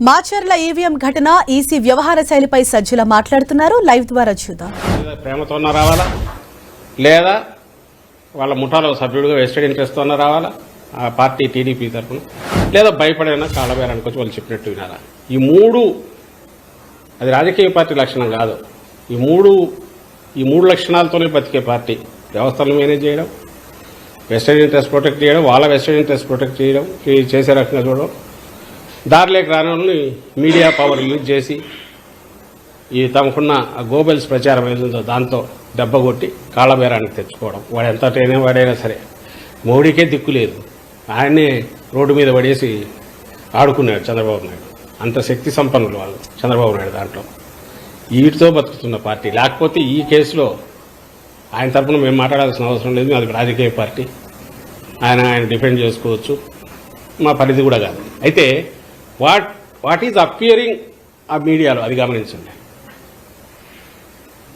Macherla EVM ఘటన EC వ్యవహార శైలిపై సజ్జల మాట్లాడుతున్నారు. లైవ్ ద్వారా చూద్దాం. ప్రేమతో రావాలా లేదా వాళ్ళ ముఠాలో సభ్యుడిగా వెస్టెడ్ ఇంట్రెస్ట్ తో రావాలా ఆ పార్టీ టీడీపీ తరఫున లేదా భయపడైనా కాళ్ళబేరానికి వచ్చి వాళ్ళు చెప్పినట్టు వినాలా? ఈ మూడు అది రాజకీయ పార్టీ లక్షణం కాదు. ఈ మూడు లక్షణాలతోనే బతికే పార్టీ వ్యవస్థలను మేనేజ్ చేయడం, వెస్టెడ్ ఇంట్రెస్ట్ ప్రొటెక్ట్ చేయడం, వాళ్ళ వెస్టెడ్ ఇంట్రెస్ట్ ప్రొటెక్ట్ చేయడం, చేసే రకంగా చూడడం, దారిలోకి రాని వాళ్ళని మీడియా పవర్ యూజ్ చేసి ఈ తమకున్న గోబెల్స్ ప్రచారం ఏదో దాంతో దెబ్బ కొట్టి కాళ్ళబేరానికి తెచ్చుకోవడం. వాడు ఎంతటైనా వాడైనా సరే మోడీకే దిక్కు లేదు, ఆయన్నే రోడ్డు మీద పడేసి ఆడుకున్నాడు చంద్రబాబు నాయుడు. అంత శక్తి సంపన్నులు వాళ్ళు చంద్రబాబు నాయుడు. దాంట్లో వీటితో బతుకుతున్న పార్టీ. లేకపోతే ఈ కేసులో ఆయన తరఫున మేము మాట్లాడాల్సిన అవసరం లేదు. అది రాజకీయ పార్టీ, ఆయన డిఫెండ్ చేసుకోవచ్చు, మా పరిధి కూడా కాదు. అయితే వాట్ ఈజ్ అపియరింగ్ ఆ మీడియాలో అది గమనించండి.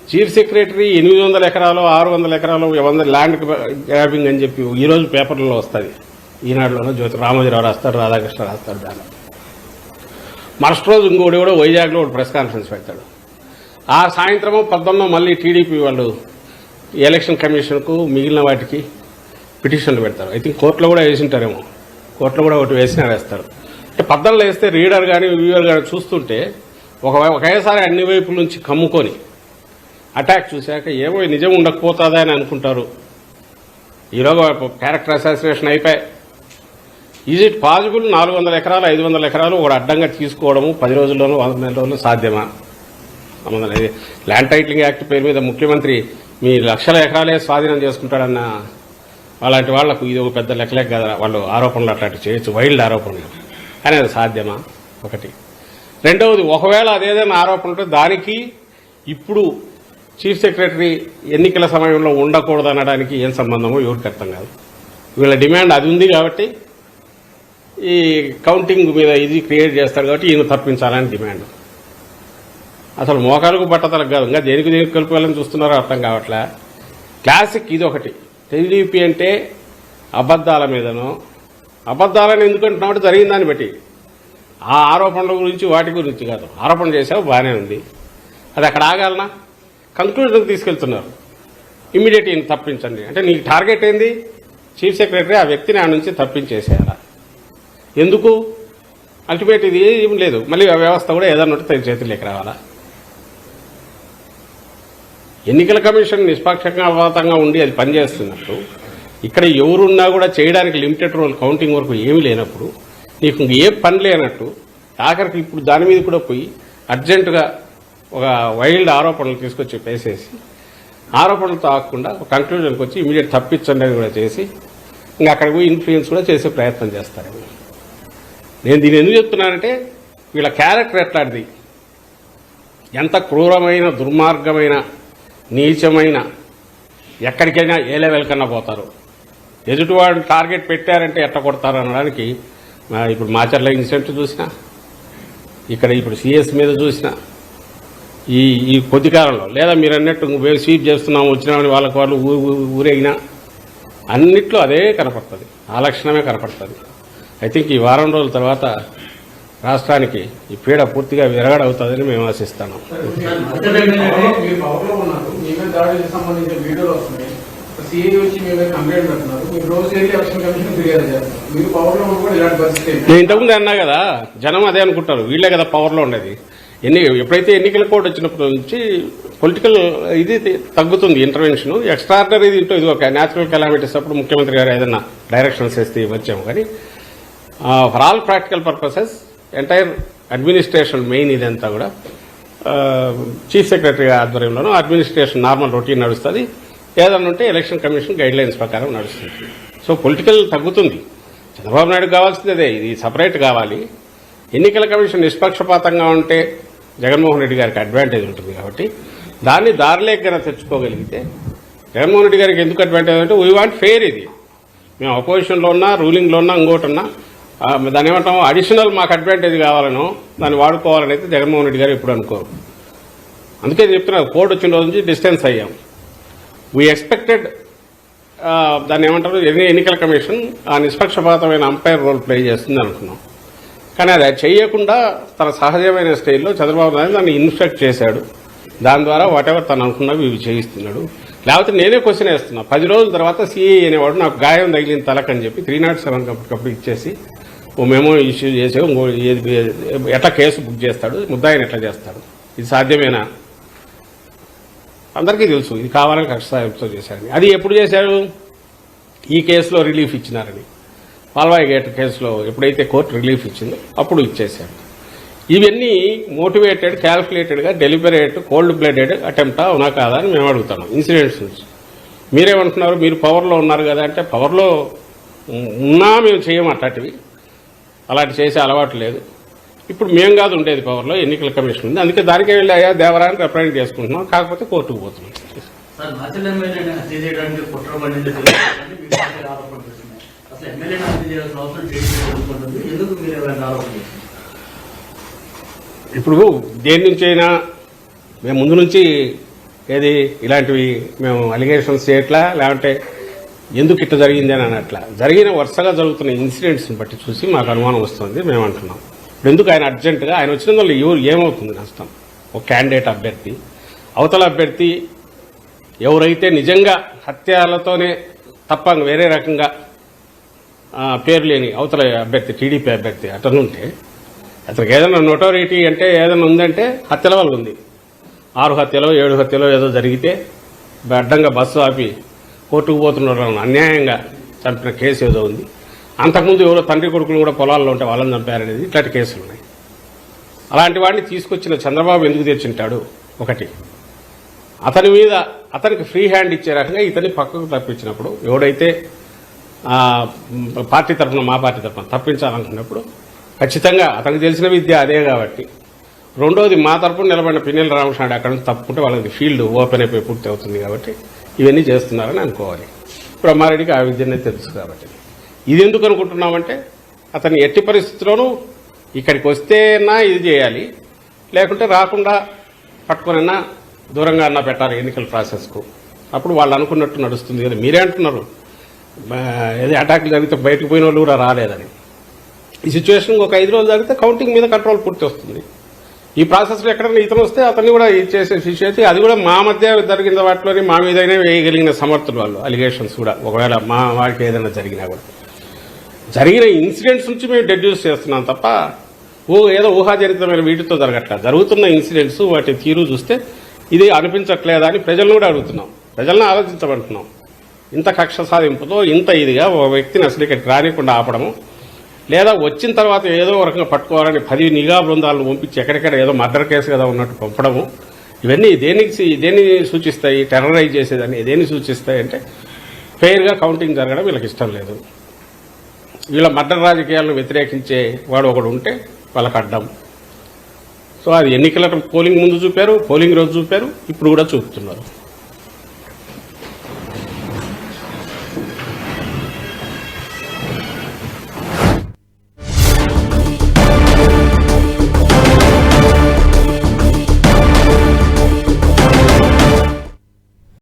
చీఫ్ సెక్రటరీ 800 ఎకరాలు 600 ఎకరాలు 100 ల్యాండ్ గ్రాబింగ్ అని చెప్పి ఈరోజు పేపర్లలో వస్తుంది. ఈనాడులోనూ జ్యోతి రామోజీరావు రాస్తాడు, రాధాకృష్ణ రాస్తాడు. దాన్ని మరుసటి రోజు ఇంకోటి కూడా వైజాగ్లో ఒక ప్రెస్ కాన్ఫరెన్స్ పెడతాడు. ఆ సాయంత్రము 11 మళ్ళీ టీడీపీ వాళ్ళు ఎలక్షన్ కమిషన్కు మిగిలిన వాటికి పిటిషన్లు పెడతారు. ఐ థింక్ కోర్టులో కూడా వేసింటారేమో, కోర్టులో కూడా ఒకటి వేస్తారు. అంటే 14 వేస్తే రీడర్ కానీ వ్యూవర్ కానీ చూస్తుంటే ఒకేసారి అన్ని వైపుల నుంచి కమ్ముకొని అటాక్ చూశాక ఏమో నిజం ఉండకపోతుందా అని అనుకుంటారు. ఈరోజు క్యారెక్టర్ అసాసినేషన్ అయిపోయి ఈజ్ ఇట్ పాసిబుల్ 400 ఎకరాలు 500 ఎకరాలు ఒక అడ్డంగా తీసుకోవడము 10 రోజుల్లోనూ 100 రోజుల్లో సాధ్యమా? ల్యాండ్ టైటిలింగ్ యాక్ట్ పేరు మీద ముఖ్యమంత్రి మీ లక్షల ఎకరాలే స్వాధీనం చేసుకుంటాడన్న అలాంటి వాళ్లకు ఇది ఒక పెద్ద లెక్కలే కదా. వాళ్ళు ఆరోపణలు అట్లాంటివి చేయొచ్చు, వైల్డ్ ఆరోపణలు, కానీ అది సాధ్యమా? ఒకటి. రెండవది, ఒకవేళ అదేదైనా ఆరోపణ ఉంటే దానికి ఇప్పుడు చీఫ్ సెక్రటరీ ఎన్నికల సమయంలో ఉండకూడదు అనడానికి ఏం సంబంధమో ఎవరికి అర్థం కాదు. వీళ్ళ డిమాండ్ అది ఉంది కాబట్టి ఈ కౌంటింగ్ మీద ఇది క్రియేట్ చేస్తారు కాబట్టి ఈయన తప్పించాలని డిమాండ్. అసలు మోకాలకు బట్టతలకు కాదు, ఇంకా దేనికి కలుపుకోవాలని చూస్తున్నారో అర్థం కావట్లే. క్లాసిక్ ఇది ఒకటి. టీడీపీ అంటే అబద్దాల మీదనో, అబద్దాలని ఎందుకంటున్నామంటే జరిగిన దాన్ని బట్టి, ఆ ఆరోపణల గురించి వాటి గురించి కాదు. ఆరోపణ చేసావు బాగానే ఉంది, అది అక్కడ ఆగాలనా? కంక్లూజన్కి తీసుకెళ్తున్నారు. ఇమ్మీడియట్ ఈయన తప్పించండి అంటే నీకు టార్గెట్ ఏంది? చీఫ్ సెక్రటరీ ఆ వ్యక్తిని ఆ నుంచి తప్పించేసేయాలా? ఎందుకు? అల్టిమేట్ ఇది ఏం లేదు, మళ్ళీ ఆ వ్యవస్థ కూడా ఏదన్నా ఉంటే తన చేతుల్లోకి రావాలా? ఎన్నికల కమిషన్ నిష్పక్షపాతంగా ఉండి అది పనిచేస్తున్నప్పుడు, ఇక్కడ ఎవరున్నా కూడా చేయడానికి లిమిటెడ్ రోల్ కౌంటింగ్ వరకు ఏమీ లేనప్పుడు, నీకు ఏ పని లేనట్టు ఆఖరికి ఇప్పుడు దాని మీద కూడా పోయి అర్జెంటుగా ఒక వైల్డ్ ఆరోపణలు తీసుకొచ్చి పేసేసి ఆరోపణలతో ఆగకుండా ఒక కంక్లూజన్కి వచ్చి ఇమీడియట్ తప్పించండి అని కూడా చేసి ఇంకా అక్కడ పోయి ఇన్ఫ్లుయెన్స్ కూడా చేసే ప్రయత్నం చేస్తారు. నేను దీన్ని ఎందుకు చెప్తున్నానంటే వీళ్ళ క్యారెక్టర్ ఎట్లాంటిది, ఎంత క్రూరమైన దుర్మార్గమైన నీచమైన, ఎక్కడికైనా ఏ లెవెల్ కన్నా పోతారు. ఎదుటివాడు టార్గెట్ పెట్టారంటే ఎట్ట కొడతారు అనడానికి ఇప్పుడు మాచర్ల ఇన్సిడెంట్ చూసినా, ఇక్కడ ఇప్పుడు సిఎస్ మీద చూసినా, ఈ కొద్ది కాలంలో లేదా మీరు అన్నట్టు స్వీప్ చేస్తున్నాము వచ్చినామని వాళ్ళకి వాళ్ళు ఊరేగినా అన్నిట్లో అదే కనపడుతుంది, ఆ లక్షణమే కనపడుతుంది. ఐ థింక్ ఈ వారం రోజుల తర్వాత రాష్ట్రానికి ఈ పీడ పూర్తిగా విరగడవుతుందని మేము ఆశిస్తాను. నేను ఇంతకుముందు అన్నా కదా, జనం అదే అనుకుంటారు, వీళ్ళే కదా పవర్లో ఉండేది. ఎప్పుడైతే ఎన్నికల కోడ్ వచ్చినప్పటి నుంచి పొలిటికల్ ఇది తగ్గుతుంది, ఇంటర్వెన్షన్. ఎక్స్ట్రాడినరీ దీంట్లో ఇది ఒక న్యాచురల్ కెలామిటీస్ అప్పుడు ముఖ్యమంత్రి గారు ఏదైనా డైరెక్షన్స్ వేస్తే వచ్చాము. కానీ for all practical purposes entire administration main ఇదంతా కూడా చీఫ్ సెక్రటరీ ఆధ్వర్యంలోనూ అడ్మినిస్ట్రేషన్ నార్మల్ రొటీన్ నడుస్తుంది. ఏదన్నా ఉంటే ఎలక్షన్ కమిషన్ గైడ్ లైన్స్ ప్రకారం నడుస్తుంది. సో పొలిటికల్ తగ్గుతుంది. చంద్రబాబు నాయుడు కావాల్సింది అదే, ఇది సపరేట్ కావాలి. ఎన్నికల కమిషన్ నిష్పక్షపాతంగా ఉంటే జగన్మోహన్ రెడ్డి గారికి అడ్వాంటేజ్ ఉంటుంది కాబట్టి దాన్ని దారిలేకైనా తెచ్చుకోగలిగితే, జగన్మోహన్ రెడ్డి గారికి ఎందుకు అడ్వాంటేజ్ అంటే వీ వాంట్ ఫెయిర్. ఇది మేము అపోజిషన్లో ఉన్నా రూలింగ్లో ఉన్నా ఇంకోటి ఉన్నా దాన్ని ఏమంటాము అడిషనల్ మాకు అడ్వాంటేజ్ కావాలనో దాన్ని వాడుకోవాలని అయితే జగన్మోహన్ రెడ్డి గారు ఎప్పుడు అనుకోరు. అందుకే చెప్తున్నారు, కోర్టు వచ్చిన రోజు నుంచి డిస్టెన్స్ అయ్యాం. వీ ఎక్స్పెక్టెడ్ దాన్ని ఏమంటారు ఎన్నికల కమిషన్ ఆ నిష్పక్షపాతమైన అంపైర్ రోల్ ప్లే చేస్తుంది అనుకున్నాం. కానీ అది చేయకుండా తన సహజమైన స్టైల్లో చంద్రబాబు నాయుడు దాన్ని ఇన్స్ట్రక్ట్ చేశాడు. దాని ద్వారా వాటెవర్ తను అనుకున్నవి ఇవి చేయిస్తున్నాడు. లేకపోతే నేనే క్వశ్చన్ వేస్తున్నా. 10 రోజుల తర్వాత సిఐ అనేవాడు నాకు గాయం తగిలిన తలకని చెప్పి 307 అప్పటికప్పుడు ఇచ్చేసి ఓ మెమో ఇష్యూ చేసే ఎట్లా కేసు బుక్ చేస్తాడు, ముద్దాయిని ఎట్లా చేస్తాడు, ఇది సాధ్యమేనా? అందరికీ తెలుసు ఇది కావాలని కక్ష సాయంతో చేశారని. అది ఎప్పుడు చేశారు? ఈ కేసులో రిలీఫ్ ఇచ్చినారని. పాల్వాయి గేట్ కేసులో ఎప్పుడైతే కోర్టు రిలీఫ్ ఇచ్చిందో అప్పుడు ఇచ్చేశారు. ఇవన్నీ మోటివేటెడ్, క్యాల్కులేటెడ్గా, డెలిబరేట్, కోల్డ్ బ్లడెడ్ అటెంప్టా అవునా కాదా అని మేము అడుగుతాం ఇన్సిడెంట్స్ నుంచి. మీరేమంటున్నారు? మీరు పవర్లో ఉన్నారు కదా అంటే, పవర్లో ఉన్నా మేము చేయము అట్లాంటివి, అలాంటి చేసే అలవాటు లేదు. ఇప్పుడు మేము కాదు ఉండేది పవర్లో, ఎన్నికల కమిషన్ ఉంది, అందుకే దానికే వెళ్ళి అయ్యా దేవరాన్ని రిప్రజెంట్ చేసుకుంటున్నాం, కాకపోతే కోర్టుకు పోతున్నాం. సార్ మాచల్ ఎమ్మెల్యేని హత్య చేయడానికి కుట్ర పడింది ఆరోపణలు చేస్తున్నాయి. అసలు ఎమ్మెల్యేని హత్య చేయాల్సిన అవసరం జరుగుతుంది, ఎందుకు మీరు ఎవరైనా ఆరోపణ చేస్తున్నారు? ఇప్పుడు దేని నుంచి అయినా మేము ముందు నుంచి ఏది ఇలాంటివి మేము అలిగేషన్స్ చేయట్లా, లేదంటే ఎందుకు ఇట్లా జరిగింది అని అట్లా జరిగిన వరుసగా జరుగుతున్న ఇన్సిడెంట్స్ని బట్టి చూసి మాకు అనుమానం వస్తుంది. మేము అంటున్నాం ఇప్పుడు ఎందుకు ఆయన అర్జెంటుగా ఆయన వచ్చిన వాళ్ళు ఏమవుతుంది నష్టం? ఒక క్యాండిడేట్ అభ్యర్థి, అవతల అభ్యర్థి ఎవరైతే నిజంగా హత్యలతోనే తప్ప వేరే రకంగా పేరు లేని అవతల అభ్యర్థి, టీడీపీ అభ్యర్థి అతనుంటే, అతనికి ఏదైనా నోటోరిటీ అంటే ఏదైనా ఉందంటే హత్యల వల్ల ఉంది. 6 హత్యలో 7 హత్యలో ఏదో జరిగితే అడ్డంగా బస్సు ఆపి కోర్టుకు పోతున్న అన్యాయంగా చంపిన కేసు ఏదో ఉంది. అంతకుముందు ఎవరో తండ్రి కొడుకులు కూడా పొలాల్లో ఉంటే వాళ్ళని చంపారనేది, ఇట్లాంటి కేసులు ఉన్నాయి. అలాంటి వాడిని తీసుకొచ్చిన చంద్రబాబు ఎందుకు తెచ్చింటాడు? ఒకటి, అతని మీద అతనికి ఫ్రీ హ్యాండ్ ఇచ్చే రకంగా ఇతన్ని పక్కకు తప్పించినప్పుడు, ఎవడైతే పార్టీ తరఫున మా పార్టీ తరఫున తప్పించాలనుకున్నప్పుడు ఖచ్చితంగా అతనికి తెలిసిన విద్య అదే కాబట్టి. రెండోది, మా తరఫున నిలబడిన పిన్నెల రామకృష్ణ అక్కడ నుంచి తప్పుకుంటే వాళ్ళకి ఫీల్డ్ ఓపెన్ అయిపోయి పూర్తి అవుతుంది కాబట్టి ఇవన్నీ చేస్తున్నారని అనుకోవాలి. బ్రహ్మారెడ్డికి ఆ విద్యనే తెలుసు కాబట్టి. ఇది ఎందుకు అనుకుంటున్నామంటే, అతన్ని ఎట్టి పరిస్థితుల్లోనూ ఇక్కడికి వస్తేనా ఇది చేయాలి, లేకుంటే రాకుండా పట్టుకునన్నా దూరంగా అన్నా పెట్టాలి ఎన్నికల ప్రాసెస్కు. అప్పుడు వాళ్ళు అనుకున్నట్టు నడుస్తుంది కదా. మీరే అంటున్నారు ఏదో అటాక్లు జరిగితే బయటకు పోయిన వాళ్ళు కూడా రాలేదని. ఈ సిచ్యువేషన్ ఒక 5 రోజులు జరిగితే కౌంటింగ్ మీద కంట్రోల్ పూర్తి వస్తుంది. ఈ ప్రాసెస్లో ఎక్కడైనా ఇతను వస్తే అతన్ని కూడా చేసే సిచ్యువేషన్, అది కూడా మా మధ్య జరిగిన వాటిలోని మా మీదైనా వేయగలిగిన సమర్థులు వాళ్ళు. అలిగేషన్స్ కూడా ఒకవేళ మా వారికి ఏదైనా జరిగినా కూడా జరిగిన ఇన్సిడెంట్స్ నుంచి మేము డెడ్యూస్ చేస్తున్నాం తప్ప ఏదో ఊహాజనితమైన వీటితో జరగట్లేదు. జరుగుతున్న ఇన్సిడెంట్స్ వాటి తీరు చూస్తే ఇది అనిపించట్లేదా అని ప్రజలను కూడా అడుగుతున్నాం, ప్రజలను ఆలోచించమంటున్నాం. ఇంత కక్ష సాధింపుతో ఇంత ఇదిగా ఒక వ్యక్తిని అసలు ఇక్కడికి రానికుండా ఆపడము, లేదా వచ్చిన తర్వాత ఏదో రకంగా పట్టుకోవాలని 10 నిఘా బృందాలను పంపించి ఎక్కడెక్కడ ఏదో మర్డర్ కేసు కదా ఉన్నట్టు పంపడము, ఇవన్నీ దేన్ని సూచిస్తాయి? టెర్రరైజ్ చేసేదాన్ని దేన్ని సూచిస్తాయి అంటే, ఫెయిర్గా కౌంటింగ్ జరగడం వీళ్ళకి ఇష్టం లేదు. వీళ్ళ మర్డర్ రాజకీయాలను వ్యతిరేకించే వాడు ఒకడు ఉంటే వాళ్ళకి అడ్డం. సో అది ఎన్నికల పోలింగ్ ముందు చూపారు, పోలింగ్ రోజు చూపారు, ఇప్పుడు కూడా చూపుతున్నారు.